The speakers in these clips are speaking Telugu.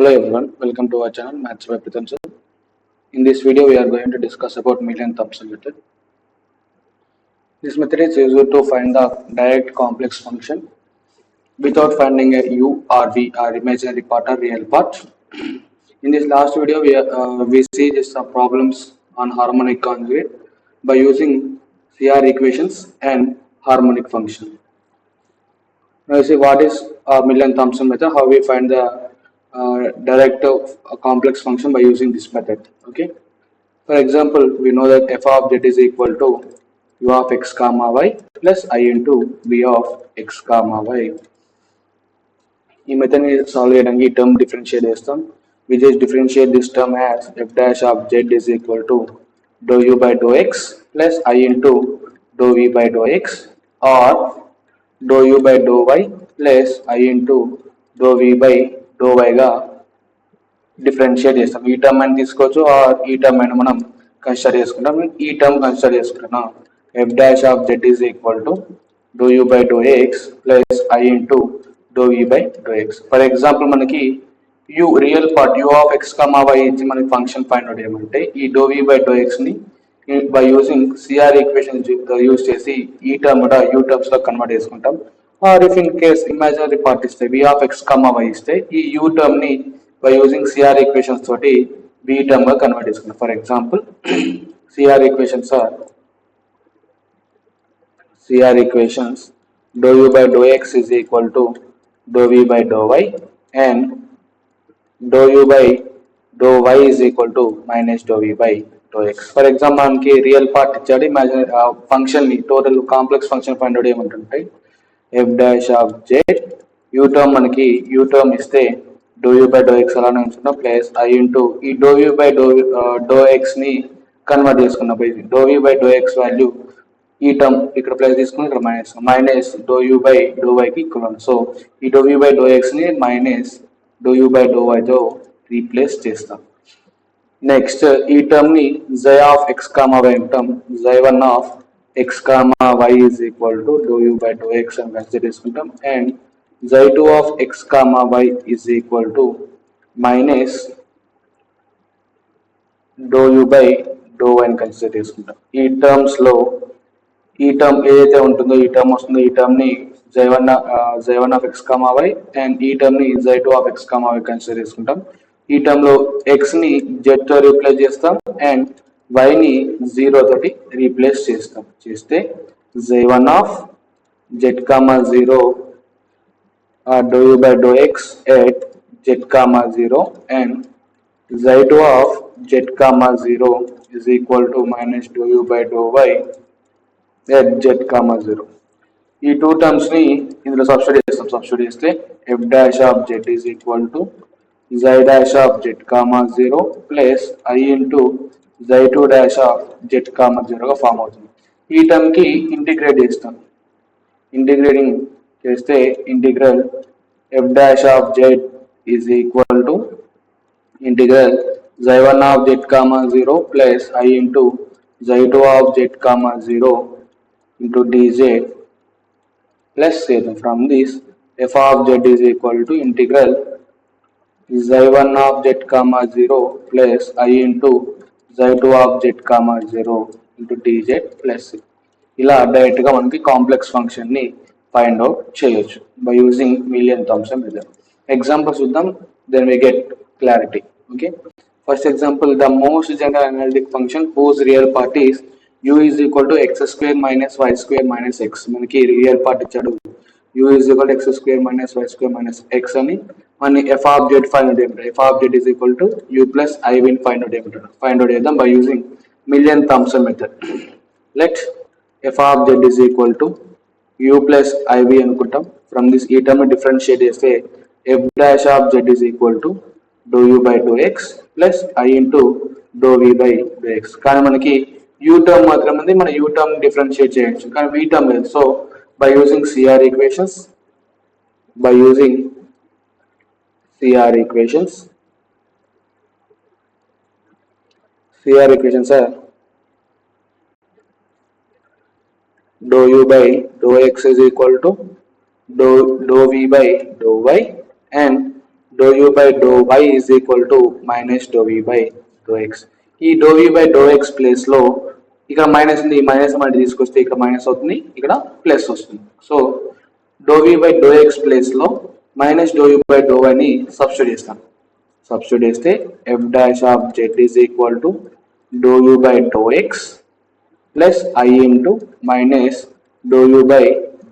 Hello everyone, welcome to our channel Maths by Pritham Sir. In this video, we are going to discuss about Millian-Thompson method. This method is used to find the direct complex function without finding a u or v or imaginary part or real part. In this last video, we see just some problems on harmonic conjugate by using CR equations and harmonic function. Now, you see what is Millian-Thompson method, how we find the direct complex function by using this method. Okay. For example, we know that f of z is equal to u of x comma y plus I into v of x comma y. ఈ మెథడ్ ని సాల్వ్ చేయడానికి ఈ టర్మ్ డిఫరెన్షియేట్ చేస్తాం. We just differentiate this term as f dash of z is equal to dou u by dou x plus I into dou v by dou x or dou u by dou y plus I into dou v by dou y గా డిఫరెన్షియేట్ చేస్తాం. ఈ టర్మ్ అని తీసుకోవచ్చు ఆర్ ఈ టర్మ్ అని మనం కన్సిడర్ చేసుకుంటాం. ఈ టర్మ్ కన్సిడర్ చేసుకుంటున్నాం. f dash of z is equal to dou u by dou x plus I into dou v by dou x. For example మనకి u real part u of x comma y ఇచ్చి మనకి ఫంక్షన్ ఫైండ్ అవుట్ చేయమంటే ఈ dou v by dou x ని by using CR equation use చేసి ఈ టర్మ్ కూడా u టర్మ్స్ లో కన్వర్ట్ చేసుకుంటాం. Or if in case imaginary part ఇస్తే v of x comma y ఇస్తే ఈ u టర్మ్ ని by using CR equations తోటి v term గా కన్వర్ట్ చేసుకుంటాం. For example CR equations dou u by dou x is equal to dou v by dou y and dou u by dou y is equal to minus dou v by dou x. For example మనకి రియల్ పార్ట్ ఇచ్చాడు, ఇమాజినరీ ఫంక్షన్ ని total complex function find out చేయమంటుంటే f dash of z u term మనకి u term ఇస్తే dou u by dou x అలానే ఉంచుకున్నాం ప్లస్ I ఇంటూ ఈ dou u by dou x ని కన్వర్ట్ చేసుకున్నాం. dou u by dou x value ఈ టర్మ్ ఇక్కడ ప్లస్ తీసుకుని ఇక్కడ minus dou u by dou y కి ఈక్వల్. సో ఈ dou u by dou x ని minus dou u by dou y తో రీప్లేస్ చేస్తాం. నెక్స్ట్ ఈ టర్మ్ ని xi of x comma y అంటాం. xi1 of x comma y is equal to dou u by dou x అని కన్సిడర్ చేసుకుంటాం and xi2 of x comma y is equal to minus dou u by dou y అని కన్సిడర్ చేసుకుంటాం. ఈ టర్మ్స్ లో ఈ టర్మ్ ఏదైతే ఉంటుందో ఈ టర్మ్ వస్తుందో ఈ టర్మ్ ని xi1 of x comma y and ఈ టర్మ్ ని xi2 of x comma y consider చేసుకుంటాం. ఈ టర్మ్ లో x ని z తో రీప్లేస్ చేస్తాం అండ్ y ని 0 తోటి రీప్లేస్ చేస్తే xi1 of z comma 0 dou u by dou x at z comma 0 and xi2 of z comma 0 is equal to minus dou u by dou y at z comma 0. ఈ టూ టర్మ్స్ ని ఇందులో సబ్స్టిట్యూట్ చేస్తే f dash of z is equal to xi dash of z comma 0 plus I into xi2 dash of z comma 0 గా ఫామ్ అవుతుంది. ఈ టర్మ్ కి ఇంటిగ్రేట్ చేస్తాం. ఇంటిగ్రేటింగ్ చేస్తే integral f dash of z is equal to integral xi1 of z comma 0 plus I into xi2 of z comma 0 into dz plus from this f of z is equal to integral xi1 of z comma 0 plus I into xi2 of z comma 0 into dz plus ఇలా డైరెక్ట్ గా మనకి కాంప్లెక్స్ ఫంక్షన్ ని ఫైండ్ అవుట్ చేయొచ్చు by using Millian-Thompson method. Examples చూద్దాం, then we get clarity. Okay, first example the most general analytic function whose real part is u is equal to x square minus y square minus x. మనకి రియల్ పార్ట్ ఇచ్చాడు u is equal to x square minus y square minus x అని మన f of z find out చేయమంటారు. f of z is equal to u plus I విని ఫైండ్ అవుట్ చేద్దాం by using Millian-Thompson method. Let f of z is equal to u plus iv అనుకుంటాం. ఫ్రమ్ దిస్ ఈ టర్మ్ డిఫరెన్షియేట్ చేస్తే f dash of z is equal to dou u by dou x plus I into dou v by dou x. కానీ మనకి u టర్మ్ మాత్రం ఉంది, మన u టర్మ్ డిఫరెన్షియేట్ చేయొచ్చు కానీ v టర్మ్ లేదు. So by using CR equations are dou u by dou x is equal to dou v by dou y and dou u by do y is equal to minus dou v by dou x. ఈ dou v by dou x place లో ఇక్కడ మైనస్ ఉంది, ఈ మైనస్ అనేది తీసుకొస్తే ఇక్కడ మైనస్ అవుతుంది, ఇక్కడ ప్లస్ వస్తుంది. So dou v by dou x place లో minus dou u by dou వైని సబ్స్టిట్యూట్ చేస్తాం. సబ్స్టిట్యూట్ చేస్తే f dash of z is equal to dou u by dou x plus i into minus dou u by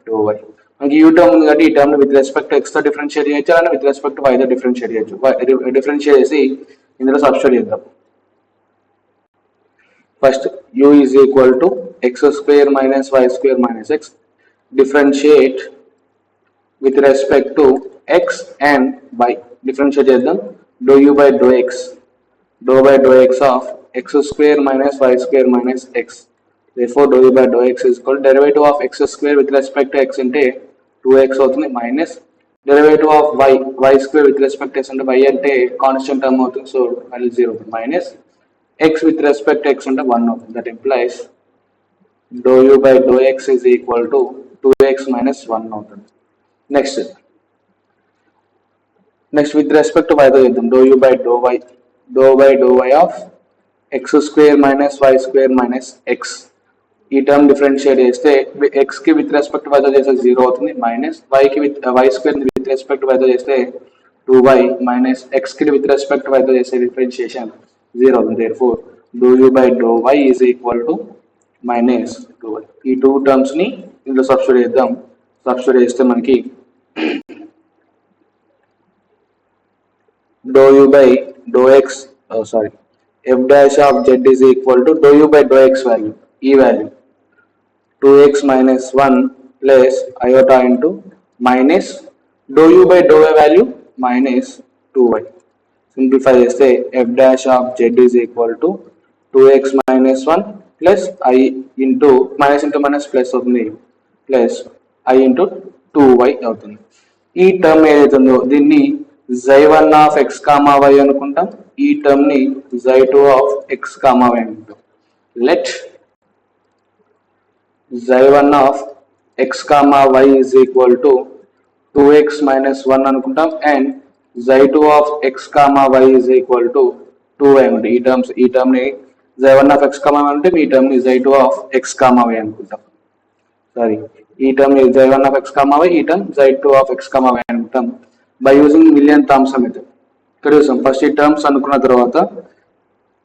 do y. మనకి యూ టర్మ్ ఉంది కాబట్టి ఈ term with respect to x తో డిఫరెన్షియేట్ చేయొచ్చు, అలానే విత్ రెస్పెక్ట్ టు వై తో డిఫరెన్షియేట్ చేయొచ్చు. డిఫరెన్షియేట్ చేసి ఇందులో సబ్స్టిట్యూట్ చేద్దాం. First u is equal to x square minus y square minus x, differentiate with respect to x and y. Differentiate చేద్దాం. dou u by dou x, dou by dou x of x square minus y square minus x. Therefore dou u by dou x is equal to derivative of x square with respect to x అంటే 2x అవుతుంది, minus derivative of y square with respect to x అంటే y అంటే కాన్స్టెంట్ టర్మ్ అవుతుంది, సో వాల్యూ 0 అవుతుంది, minus x with respect to x అంటే 1 అవుతుంది. That implies dou u by dou x is equal to 2x minus 1 అవుతుంది. Next with respect to y తో చేద్దాం. Doe u by do y of x square minus y square minus x. ఈ టర్మ్ డిఫరెన్షియేట్ చేస్తే ఎక్స్ కి విత్ రెస్పెక్ట్ వై తో చేస్తే 0 అవుతుంది, minus y square with respect y తో చేస్తే 2y మైనస్ ఎక్స్ కి విత్ రెస్పెక్ట్ వై తో చేస్తే డిఫరెన్షియేషన్ 0 అవుతుంది. Therefore doe u by do y is equal to minus 2y. ఈ టూ టర్మ్స్ ని ఇందులో సబ్స్టిట్యూట్ చేద్దాం. సబ్స్టిట్యూట్ చేస్తే మనకి dou u by dou x f dash of z is equal to dou u by dou x value, ఈ value 2x minus 1 plus iota into minus dou u by dou y value minus 2y. Simplify చేస్తే f dash of z is equal to 2x minus 1 plus I into minus into minus plus అవుతుంది, plus I into 2y అవుతుంది. ఈ టర్మ్ ఏదైతుందో దీన్ని xy1 of x, y అనుకుంటాం, ఈ టర్మ్ ని xy2 of x, y అనుకుంటాం. Let xy1 of x, y is equal to 2x minus 1 అనుకుంటాం, and xy2 of x, y is equal to 2y అంటే ఈ టర్మ్ ని xy1 of x, y అంటే ఈ టర్మ్ ని xy2 of x, y అనుకుంటాం. సారీ, ఈ term xy1 of x, y, ఈ term xy2 of x, y అనుకుంటాం by using Milne terms method. ఇక్కడ చూసాం, ఫస్ట్ ఈ టర్మ్స్ అనుకున్న తర్వాత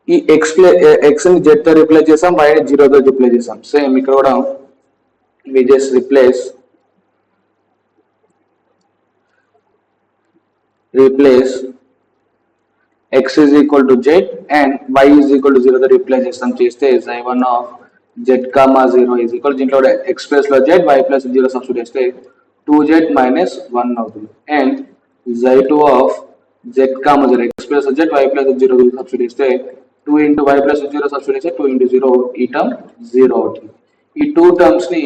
ఈ ఎక్స్ ని జెడ్ తో రిప్లేస్ చేసాం, y ని 0 తో రిప్లేస్ చేసాం. సేమ్ ఇక్కడ కూడా we just replace x is equal to z and y is equal to 0 తో రిప్లేస్ చేస్తాం. చేస్తే xy1 of z, 0 is equal, దీంట్లో x ప్లస్ లో z, y ప్లస్ 0 సబ్స్టిట్యూట్ చేస్తే 2z minus 1 అవుతుంది, and xy2 of z, 0 x plus z, y plus 0 substitute చేస్తే 2 into y plus 0 సబ్స్టిట్యూట్ చేస్తే 2 into 0, ఈ టర్మ్ 0 అవుతుంది. ఈ టూ టర్మ్స్ ని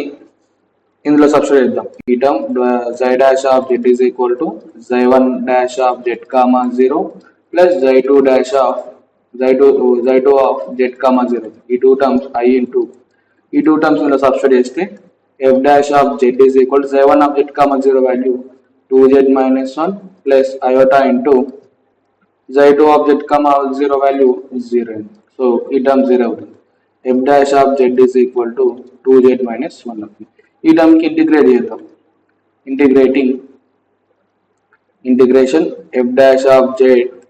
ఇందులో సబ్స్టిట్యూట్ చేద్దాం. ఈ term z dash of z is equal to xy1 dash of z, 0 plus xy2 dash of z2 of z, 0. ఈ టూ టర్మ్స్ I into ఈ టూ టర్మ్స్ ఇందులో సబ్స్టిట్యూట్ చేస్తే f dash of z is equal to xy1 of z, 0 value 2z minus 1 plus iota into xy2 of z, 0 value 0. So ఈ టర్మ్ 0 అవుతుంది. f dash of z is equal to 2z minus 1 అవుతుంది. ఈ టర్మ్ కి ఇంటిగ్రేట్ చేద్దాం. Integration f dash of z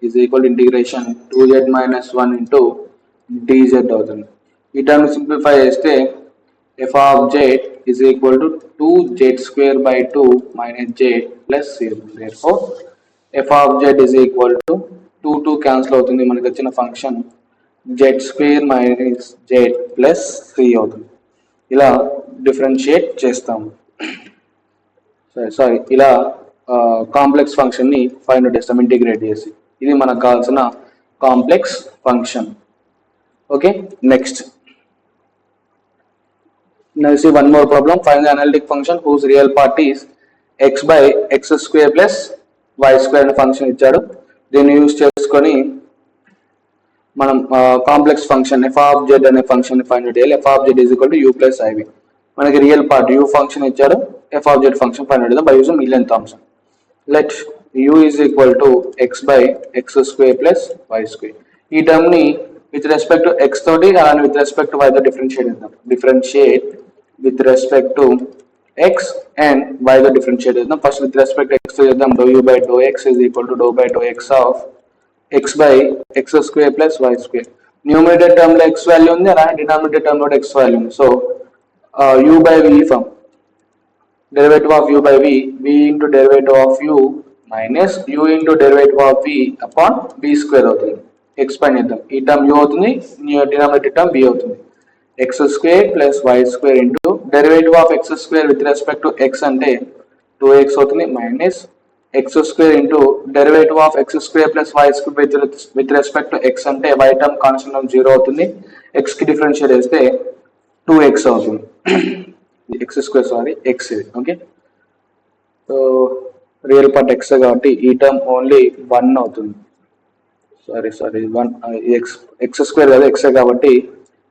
is equal to integration 2z minus 1 into dz అవుతుంది. ఈ టర్మ్ సింప్లిఫై చేస్తే f of z is equal to 2z square by 2 minus z plus 0. Therefore f of z is equal to 2 cancel అవుతుంది, మనకి వచ్చిన function z square minus z plus 3 అవుతుంది. ఇలా డిఫరెన్షియేట్ చేస్తాము. ఇలా కాంప్లెక్స్ ఫంక్షన్ ని ఫైండ్ అవుట్ చేస్తాం ఇంటిగ్రేట్ చేసి. ఇది మనకు కావాల్సిన complex function. Okay, next now see one more problem. Find the analytic function whose real part is x by x square plus y square అనే ఫంక్షన్ ఇచ్చాడు. దీన్ని యూజ్ చేసుకొని మనం complex function f of z అనే ఫంక్షన్ ని ఫైండ్ అవుట్ చేయాలి. f of z is equal to u plus iv. మనకి రియల్ పార్ట్ u ఫంక్షన్ ఇచ్చాడు, f of z function find out చేద్దాం by using Milne terms. Let u is equal to x by x square plus y square. ఈ టర్మ్ ని విత్ రెస్పెక్ట్ టు x తోటి అలానే విత్ రెస్పెక్ట్ టు y తో డిఫరెన్షియేట్ చేద్దాం. Differentiate with respect to x and y తో డిఫరెన్షియేట్ చేద్దాం. First with respect to x తో చేద్దాం. Doe u by doe x is equal to doe by doe x of x by x square plus y square. Numerator term లో x వాల్యూ ఉంది, అలానే డినామినేటర్ టర్మ్ లో x వాల్యూ ఉంది. So u by v form derivative of u by v into derivative of u minus u into derivative of v upon b square అవుతుంది. ఎక్స్పాండ్ చేద్దాం. ఈ టర్మ్ u అవుతుంది, డినామినేటర్ టర్మ్ b అవుతుంది. x square plus y square into derivative of x square with respect to x అంటే 2x అవుతుంది minus x square into derivative of x square plus y square with respect to x అంటే y టర్మ్ కాన్స్టెంట్ టర్మ్ 0 అవుతుంది. x కి డిఫరెన్షియేట్ చేస్తే 2x అవుతుంది. x square సారీ x ఇది okay. So real part x కాబట్టి ఈ టర్మ్ ఓన్లీ 1 అవుతుంది. సారీ 1 x స్క్వేర్ కదా x కాబట్టి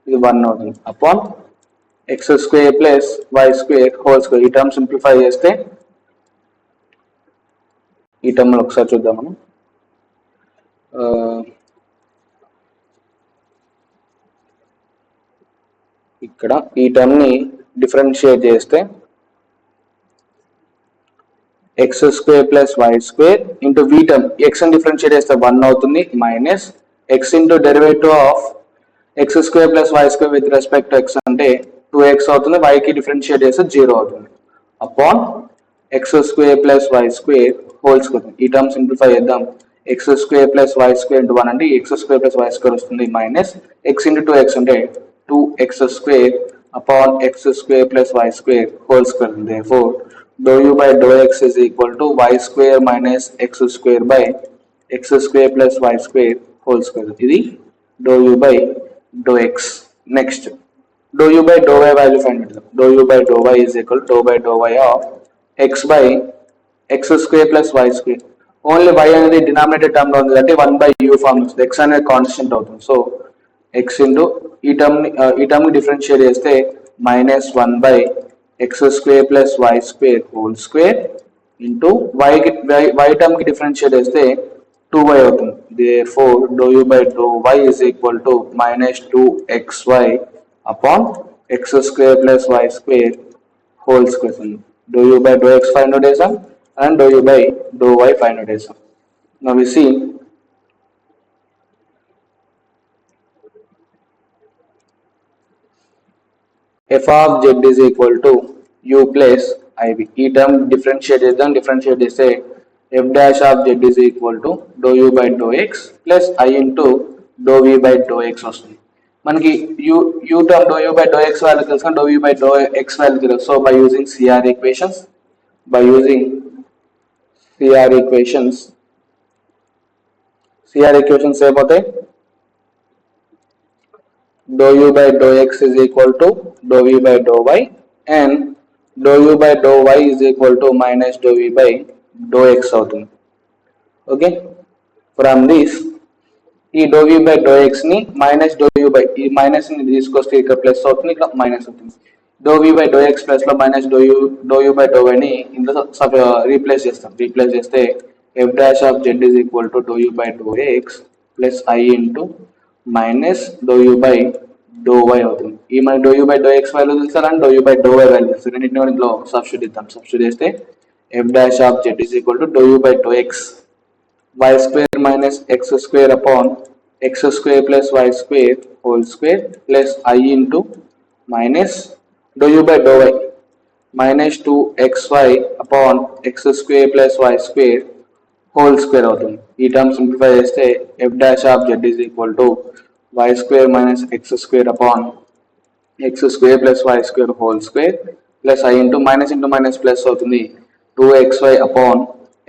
ఇది 1 అవుతుంది. Upon x square plus y square whole square. ఈ టర్మ్ సింప్లిఫై చేస్తే ఈ టర్మ్ ఒకసారి చూద్దాం మనం. ఇక్కడ ఈ టర్మ్ ని డిఫరెన్షియేట్ చేస్తే x square plus y square into v term x అని డిఫరెన్షియేట్ చేస్తే 1 అవుతుంది minus x into derivative of x square plus y square with respect to x అంటే 2x అవుతుంది. y కి డిఫరెన్షియేట్ చేస్తే 0 అవుతుంది. Upon x square plus y square whole square. ఈ టర్మ్ సింప్లిఫై చేద్దాం. X square plus y square into 1 అంటే x square plus y square వస్తుంది మైనస్ ఎక్స్ ఇంటూ 2x అంటే 2x square upon x square plus y square whole square. Therefore, dou u by dou x is equal to y square minus x square by x square plus y square whole square. ఇది dou u by dou x. Next, dou u by dou y value find it. Dou u by dou y is equal to dou by dou y of x by x square plus y square. Only y అనేది డినామినేటర్ టర్మ్ లో ఉంది అంటే 1 by u ఫార్మ్ వస్తుంది. x అనేది కాన్స్టెంట్ అవుతుంది. సో x ఇంటూ ఈ టర్మ్ ని డిఫరెన్షియేట్ చేస్తే minus 1 by x square plus y square whole square into y term కి డిఫరెన్షియేట్ చేస్తే 2y అవుతుంది. therefore dou u by dou y is equal to minus 2xy upon x square plus y square whole square. dou u by dou x find out చేసాం and dou u by dou y find out చేసాం. now we see f of z is equal to u plus iv. ఈ టర్మ్ డిఫరెన్షియేట్ చేద్దాం. డిఫరెన్షియేట్ చేస్తే f dash of z is equal to dou u by dou x plus I into dou v by dou x వస్తుంది. మనకి u term dou u by dou x value తెలుసు, dou v by dou x value తెలుసు. So by using CR equations ఏమవుతాయి? dou u by dou x is equal to dou v by dou y and dou u by dou y is equal to minus dou v by dou x అవుతుంది. ఓకే, ఫ్రమ్ దిస్ ఈ dou v by dou x ని మైనస్ dou u by ఈ మైనస్ ని తీసుకొస్తే ఇక్కడ ప్లస్ అవుతుంది, ఇక్కడ మైనస్ అవుతుంది. dou v by dou x plus లో minus dou u by dou y ని ఇందులో రీప్లేస్ చేస్తాం. రీప్లేస్ చేస్తే f dash of z is equal to dou u by dou x plus I into minus dou u by dou y అవుతుంది. ఈ మన dou u by dou x value తెలుసు and dou u by dou y value తెలుసు. రెండింటిని ఇందులో సబ్స్టిట్యూట్ ఇద్దాం. సబ్స్టిట్యూట్ చేస్తే f dash of z is equal to dou u by dou x y square minus x square upon x square plus y square whole square plus I into minus dou u by dou y minus 2xy upon x square plus y square whole square అవుతుంది. ఈ టర్మ్ సింప్లిఫై చేస్తే f dash of z is equal to y square minus x square upon x square plus y square whole square plus I into minus plus అవుతుంది. 2xy upon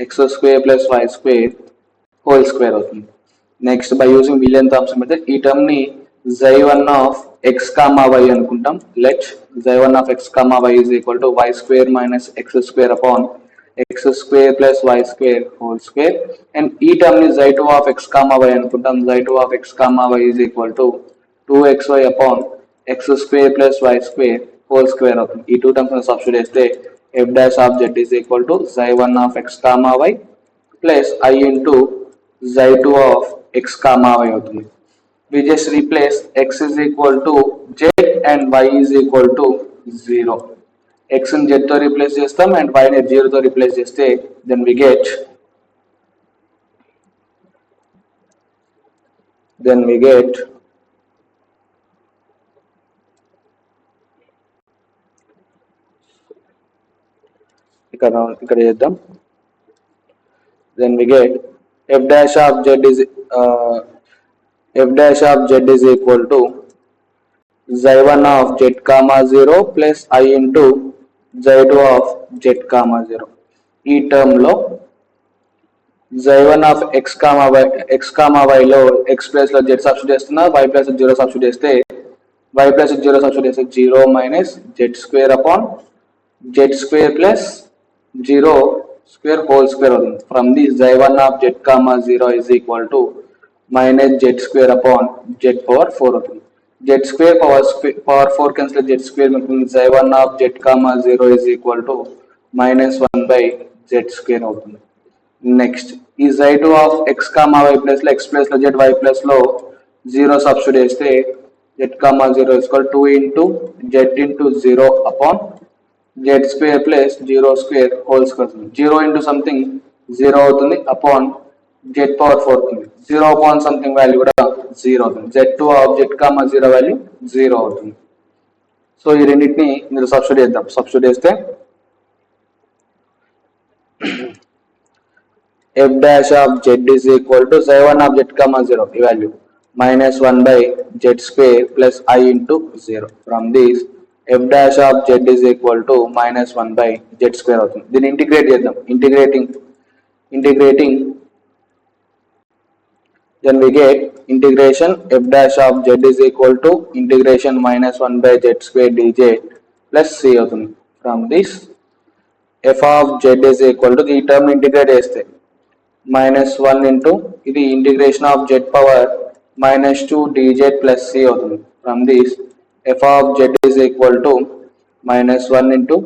x square plus y square whole square అవుతుంది. Next by using Milne Thomson method ఈ టర్మ్ ని xi1 of x comma y అనుకుంటాం. Let xi1 of x comma y is equal to y square minus x square upon x square plus y square whole square and ఈ టర్మ్ ని xi2 of x comma y అనుకుంటాం. xi2 of x comma y is equal to 2xy upon x square plus y square whole square అవుతుంది. ఈ టూ టర్మ్స్ ని సబ్స్టిట్యూట్ చేస్తే f dash of z is equal to xi1 of x comma y plus i into z2 of x comma y అవుతుంది. We just replace x is equal to z and y is equal to 0. X ని z తో రీప్లేస్ చేస్తాం అండ్ y ని 0 తో రీప్లేస్ చేస్తే then we get ఇక్కడ చేద్దాం. Then we get f dash of z is equal to z1 of z comma 0 plus I into z2 of z comma 0. ఈ టర్మ్ లో z1 of x comma y లో x ప్లేస్ లో z సబ్స్టిట్యూట్ చేస్తున్నా, y ప్లస్ 0 సబ్స్టిట్యూట్ చేస్తే y ప్లస్ 0 సబ్స్టిట్యూట్ చేస్తే 0 minus z square upon z square plus 0 square whole square అవుతుంది. From the z1 of z comma 0 is equal to minus z square upon z power 4 అవుతుంది. z square power 4 cancel z square ఉంటుంది. z1 of z comma 0 is equal to minus 1 by z square అవుతుంది. నెక్స్ట్ ఈ z2 of x comma y plus లో x ప్లస్ లో z y ప్లస్ లో 0 సబ్స్టిట్యూట్ చేస్తే z comma 0 is equal to 2 into z into 0 upon z square plus 0 square whole square. 0 into something 0 అవుతుంది upon z power 4 అవుతుంది. 0 upon something వాల్యూ కూడా 0 అవుతుంది. z2 of z comma 0 value 0 అవుతుంది. సో ఈ రెండింటిని మీరు సబ్స్టిట్యూట్ చేద్దాం. సబ్స్టిట్యూట్ చేస్తే f dash of z is equal to z1 of z comma 0 ఈ value minus 1 by z square plus I into 0. From this f dash of z is equal to minus 1 by z square అవుతుంది. దీన్ని ఇంటిగ్రేట్ చేద్దాం. Integrating then we get integration f dash of z is equal to integration minus 1 by z square dz plus c అవుతుంది. From this f of z is equal to ఈ టర్మ్ ఇంటిగ్రేట్ చేస్తే minus 1 into ఇది integration of z power minus 2 dz plus c అవుతుంది. From this f of z is equal to minus 1 into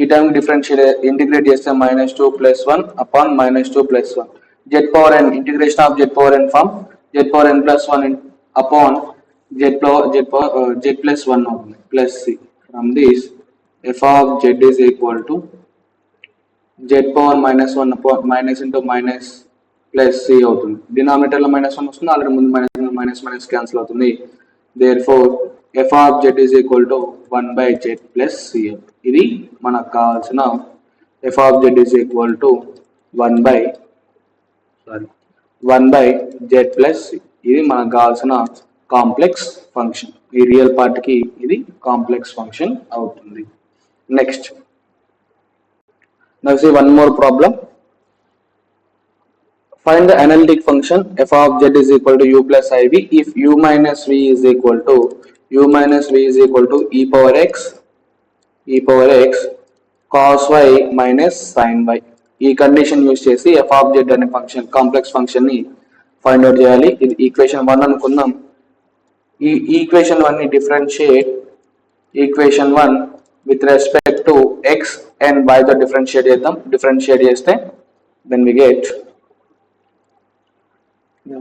ఈ టర్మ్ డిఫరెన్షియేట్ ఇంటిగ్రేట్ చేస్తే minus 2 plus 1 upon minus 2 plus 1 z power n integration of z power n from z power n plus 1 upon z plus 1 అవుతుంది plus c. From this f of z is equal to z power minus 1 upon minus into minus plus c అవుతుంది. డినామినేటర్ లో minus 1 వస్తుంది, ఆల్రెడీ ముందు minus క్యాన్సిల్ అవుతుంది. therefore f of z is equal to 1 by z plus c. ఇది మనకు కావాల్సిన f of z is equal to 1 by z plus c. ఇది మనకు కావాల్సిన కాంప్లెక్స్ ఫంక్షన్. ఈ రియల్ పార్ట్ కి ఇది కాంప్లెక్స్ ఫంక్షన్ అవుతుంది. Next now see one more problem. Find the analytic function f of z is equal to u plus iv if u minus v is equal to e power x cos y minus sin y. ఈ కండిషన్ యూజ్ చేసి f of z అనే ఫంక్షన్ కాంప్లెక్స్ ఫంక్షన్ ని ఫైండ్ అవుట్ చేయాలి. ఇది ఈక్వేషన్ 1 అనుకుందాం. ఈ ఈక్వేషన్ 1 ని differentiate equation 1 with respect to x and y తో డిఫరెన్షియేట్ చేద్దాం. డిఫరెన్షియేట్ చేస్తే then we get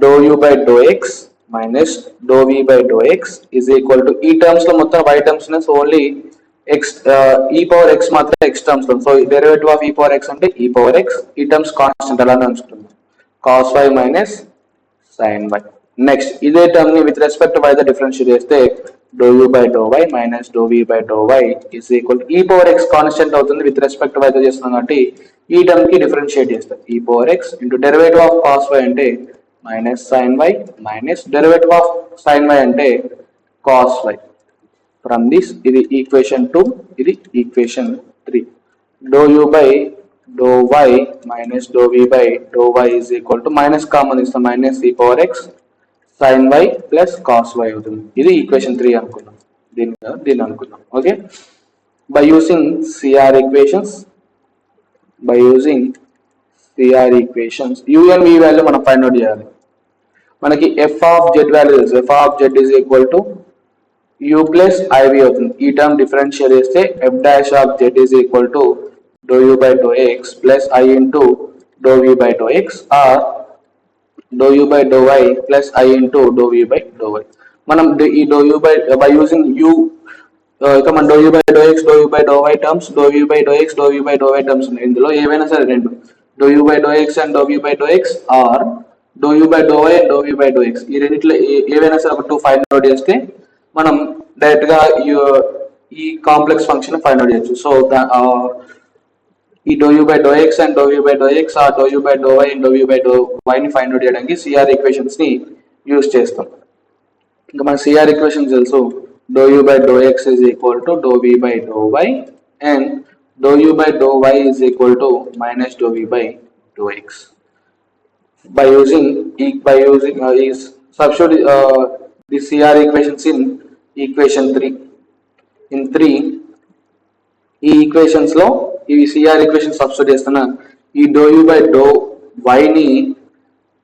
dou u by dou x minus dou v by dou x is equal to ఈ టర్మ్స్ లో మొత్తం y టర్మ్స్ ఉన్నాయి. So only x e power x మాత్రమే x టర్మ్స్ లో. So derivative of e power x అంటే e power x. ఈ టర్మ్స్ కాన్స్టెంట్ అలానే ఉంచుతుంది. cos y minus sin y. Next ఇదే టర్మ్ ని విత్ రెస్పెక్ట్ టు y తో డిఫరెన్షియేట్ చేస్తే dou u by dou y minus dou v by dou y is equal to e power x constant అవుతుంది. విత్ రెస్పెక్ట్ టు y తో చేస్తున్నాం కాబట్టి ఈ టర్మ్ కి డిఫరెన్షియేట్ చేస్తాం. e power x into derivative of cos y అంటే minus sin y minus derivative of sin y అంటే cos y. From this ఇది ఈక్వేషన్ 2, ఇది equation 3. dou u by dou y minus dou v by dou y is equal to minus common ఇస్తాం minus e power x sin y plus cos y అవుతుంది. ఇది ఈక్వేషన్ 3 అనుకున్నాం. దీన్ని అనుకున్నాం. Okay, by using CR equations u and v value మనం ఫైండ్ అవుట్ చేయాలి. మనకి f of z వాల్యూ తెలుసు. f of z is equal to u plus iv అవుతుంది. ఈ టర్మ్ డిఫరెన్షియేట్ చేస్తే f dash of z is equal to dou u by dou x plus I into dou v by dou x or dou u by dou y plus I into dou v by dou y. మనం ఈ dou u by using u ఇక మన dou u by dou x dou u by dou y terms dou u by dou x dou u by dou y terms ఉన్నాయి. ఇందులో ఏవైనా సరే రెండు dou u by dou x and dou v by dou x or dou u by dou y and dou v by dou x ఈ రెండిట్లో ఏవైనా సరే ఒక 2 ఫైండ్ అవుట్ చేస్తే మనం డైరెక్ట్ గా ఈ కాంప్లెక్స్ ఫంక్షన్ ఫైండ్ అవుట్ చేయొచ్చు. సో ఈ dou u by dou x and dou v by dou x or dou u by dou y and dou v by dou y ని ఫైండ్ అవుట్ చేయడానికి CR ఈక్వేషన్స్ ని యూజ్ చేస్తాం. ఇంకా మన CR ఈక్వేషన్స్ తెలుసు, dou u by dou x is equal to dou v by dou y and dou u by dou y is equal to minus dou v by dou x. By using is substitute the CR equations in equation 3. In 3 ఈ ఈక్వేషన్స్ లో ఈ CR ఈక్వేషన్ సబ్స్టిట్యూట్ చేస్తున్నా ఈ dou u by dou y ని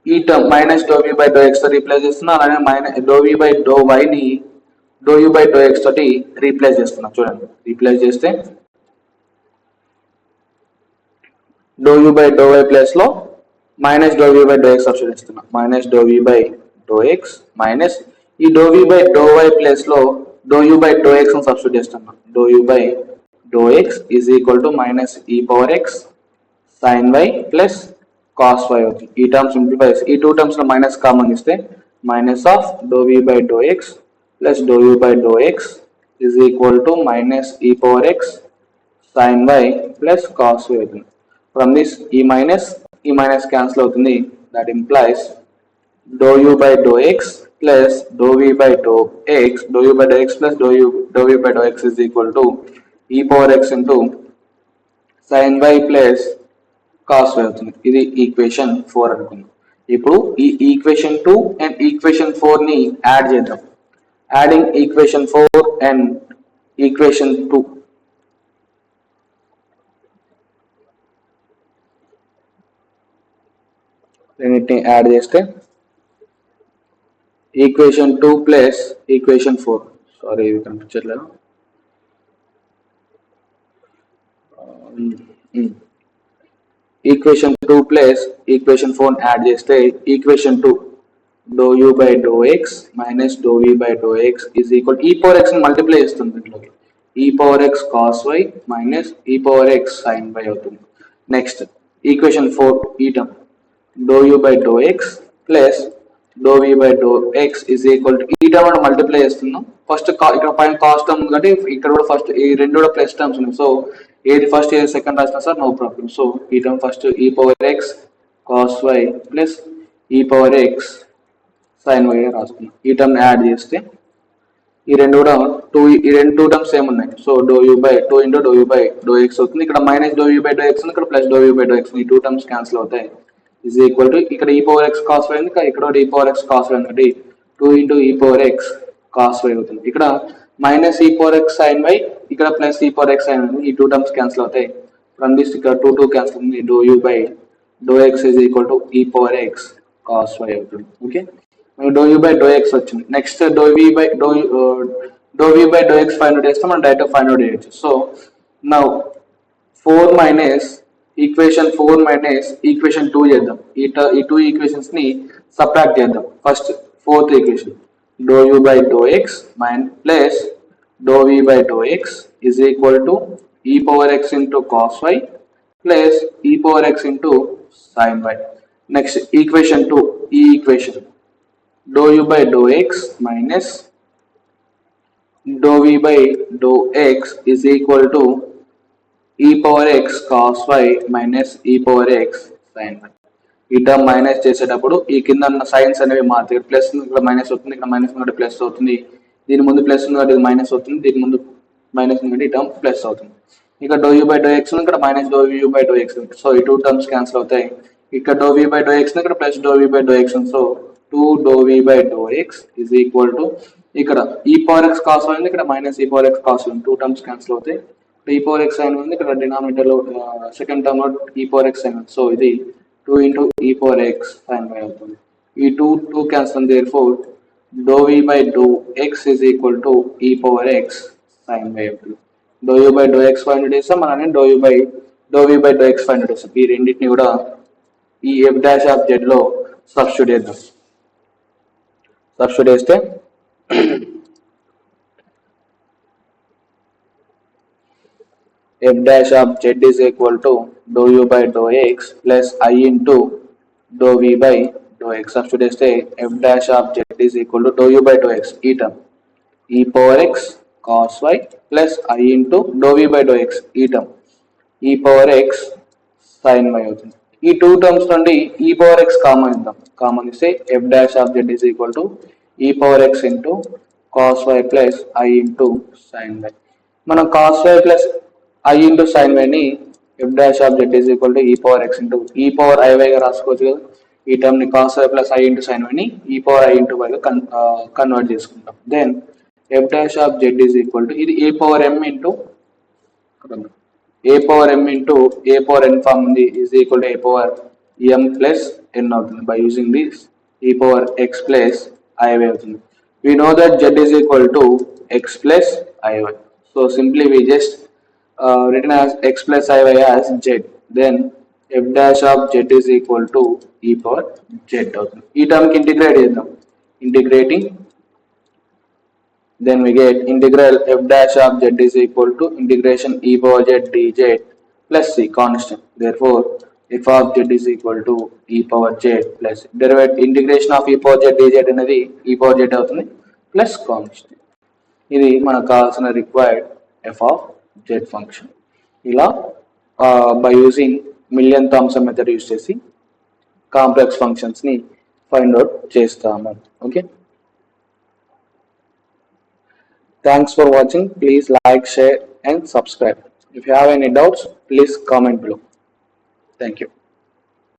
ఈ term minus dou v by dou x తో రీప్లేస్ చేస్తున్నా, అలానే minus dou v by dou y ని dou u by dou x తోటి రీప్లేస్ చేస్తున్నా. చూడండి, రీప్లేస్ చేస్తే dou u by dou y place లో minus dou v by dou x substitute చేస్తున్నా, minus dou v by dou x minus ఈ dou v by dou y place లో dou u by dou x ని సబ్స్టిట్యూట్ చేస్తున్నా, dou u by dou x is equal to minus e power x sin y plus cos y అవుతుంది. ఈ టర్మ్ సింప్లిఫైస్, ఈ టూ టర్మ్స్ లో మైనస్ కామన్ ఇస్తే minus of dou v by dou x plus dou u by dou x is equal to minus e power x sin y plus cos y అవుతుంది. ఫ్రమ్ దిస్ ఈ మైనస్ క్యాన్సిల్ అవుతుంది. That implies dou u by dou x plus dou v by dou x, dou u by dou x plus dou v by dou x is equal to e power x into sin y plus cos y అవుతుంది. ఇది ఈక్వేషన్ 4 అనుకుందాం. ఇప్పుడు ఈ ఈక్వేషన్ 2 అండ్ ఈక్వేషన్ 4 ని యాడ్ చేద్దాం. యాడింగ్ ఈక్వేషన్ 4 అండ్ ఈక్వేషన్ 2, రెండింటిని యాడ్ చేస్తే ఈక్వేషన్ 2 ప్లస్ ఈక్వేషన్ 4, సారీ ఇది కనిపించట్లేదు, ఈక్వేషన్ 2 ప్లస్ ఈక్వేషన్ 4 యాడ్ చేస్తే equation 2 dou u by dou x minus dou v by dou x is equal e power x ని మల్టిప్లై చేస్తుంది దీంట్లోకి, e power x cos y minus e power x sin y అవుతుంది. నెక్స్ట్ ఈక్వేషన్ 4 ఈ term dou u by dou x plus dou v by dou x is equal to ఈ టర్మ్ కూడా మల్టిప్లై చేస్తున్నాం. ఫస్ట్ ఇక్కడ పైన కాస్ టర్మ్ కాబట్టి ఇక్కడ కూడా ఫస్ట్ ఈ రెండు కూడా ప్లస్ టర్మ్స్ ఉన్నాయి. సో ఏది ఫస్ట్ ఏది సెకండ్ రాసినా సార్ నో ప్రాబ్లం. సో ఈ term first e power x cos y plus e power x sin y రాసుకున్నాం. ఈ టర్మ్ యాడ్ చేస్తే ఈ రెండు కూడా ఈ రెండు టర్మ్స్ సేమ్ ఉన్నాయి. So dou u by 2 into dou u by dou x అవుతుంది. ఇక్కడ minus dou u by dou x ఉంది, ఇక్కడ plus dou u by dou x, ఈ టూ టర్మ్స్ క్యాన్సిల్ అవుతాయి. ఇస్ ఈక్వల్ టు ఇక్కడ e power x cos y ఉంది, ఇక్కడ e power x cos y ఉంది, 2 into e power x cos y అవుతుంది. ఇక్కడ minus e power x sin y, ఇక్కడ plus e power x sin y, ఈ టూ టర్మ్స్ క్యాన్సిల్ అవుతాయి. ఫ్రమ్ దిస్ ఇక్కడ 2 క్యాన్సిల్ ఉంది. dou u by dou x is equal to e power x cos y అవుతుంది. Okay, dou u by dou x వచ్చింది. Next dou v by dou x find out చేస్తే మనం డైరెక్ట్ ఫైండ్ అవుట్ చేయొచ్చు. So now 4 minus equation 4 minus equation 2 చేద్దాం. ఈ టూ ఈక్వేషన్స్ ని సబ్ట్రాక్ట్ చేద్దాం. First fourth equation dou u by dou x plus dou v by dou x is equal to e power x into cos y plus e power x into sin y. Next equation 2 ఈ equation dou u by dou x minus dou v by dou x is equal to e power x cos y minus e power x sin y. ఈ టర్మ్ మైనస్ చేసేటప్పుడు ఈ కింద ఉన్న సైన్స్ అనేవి మారుతాయి. ప్లస్ ఇక్కడ మైనస్ అవుతుంది, ఇక్కడ మైనస్ ఉంది ప్లస్ అవుతుంది, దీని ముందు ప్లస్ ఉంది కాబట్టి ఇది మైనస్ అవుతుంది, దీని ముందు మైనస్ ఉంది ఈ టర్మ్ ప్లస్ అవుతుంది. ఇక్కడ dou u by dou x ఇక్కడ minus dou u by dou x, so ఈ టూ టర్మ్స్ క్యాన్సిల్ అవుతాయి. ఇక్కడ dou v by dou x ఇక్కడ plus dou v by dou x, so 2 dou v by dou x is equal to ఇక్కడ e power x cos y ఉంది, ఇక్కడ minus e power x cos y, two terms cancel అవుతాయి. e power x sin ఉంది, ఇక్కడ డినామినేటర్ లో సెకండ్ టర్మ్ లో e power x sin, so ఇది 2 into e power x sin y అవుతుంది. ఈ 2 cancel, therefore dou v by dou x is equal to e power x sin y అవుతుంది. dou u by dou x find చేస్తాం, అలానే dou v by dou x find చేస్తాం. ఈ రెండింటిని కూడా ఈ ఎఫ్ డాష్ ఆఫ్ జెడ్ లో సబ్స్టిట్యూట్ చేద్దాం. సబ్స్టిట్యూట్ చేస్తే f dash of z is equal to dou u by dou x plus i into dou v by dou x. Substitute చేస్తే f dash of z is equal to dou u by dou x ఈ term e power x cos y plus i into dou v by dou x ఈ term e power x sine y అవుతుంది. ఈ టూ టర్మ్స్ నుండి ఈ పవర్ ఎక్స్ కామన్ ఇద్దాం. కామన్ ఇస్తే f dash of z is equal to e power x into cos y plus i into sine y. మనం cos y plus i into sine వైని f dash of z is equal to e power x into e power i వైగా రాసుకోవచ్చు కదా. ఈ టర్మ్ ని cos y plus i into sine వైని ఈ పవర్ ఐ ఇంటూ వైగా కన్వర్ట్ చేసుకుంటాం. Then f dash of z is equal to ఇది a power m into a power m into a power n form ఉంది is equal to a power m plus n అవుతుంది. By using this e power x plus i y అవుతుంది. We know that z is equal to x plus iy. So simply we just written as x plus iy as z. Then f dash of z is equal to e power z అవుతుంది. ఈ టర్మ్ కి ఇంటిగ్రేట్ చేద్దాం. Integrating then we get integral f dash of z is equal to integration e power z dz plus c constant. Therefore f of z is equal to e power z plus derivative integration of e power z dz అనేది e power z అవుతుంది ప్లస్ కాన్స్టెంట్. ఇది మనకు కావాల్సిన required f of z function. ఇలా by using Milne Thomson method use చేసి కాంప్లెక్స్ ఫంక్షన్స్ ని ఫైండ్ అవుట్ చేస్తాము. Okay, thanks for watching. Please like, share and subscribe. If you have any doubts, please comment below. Thank you.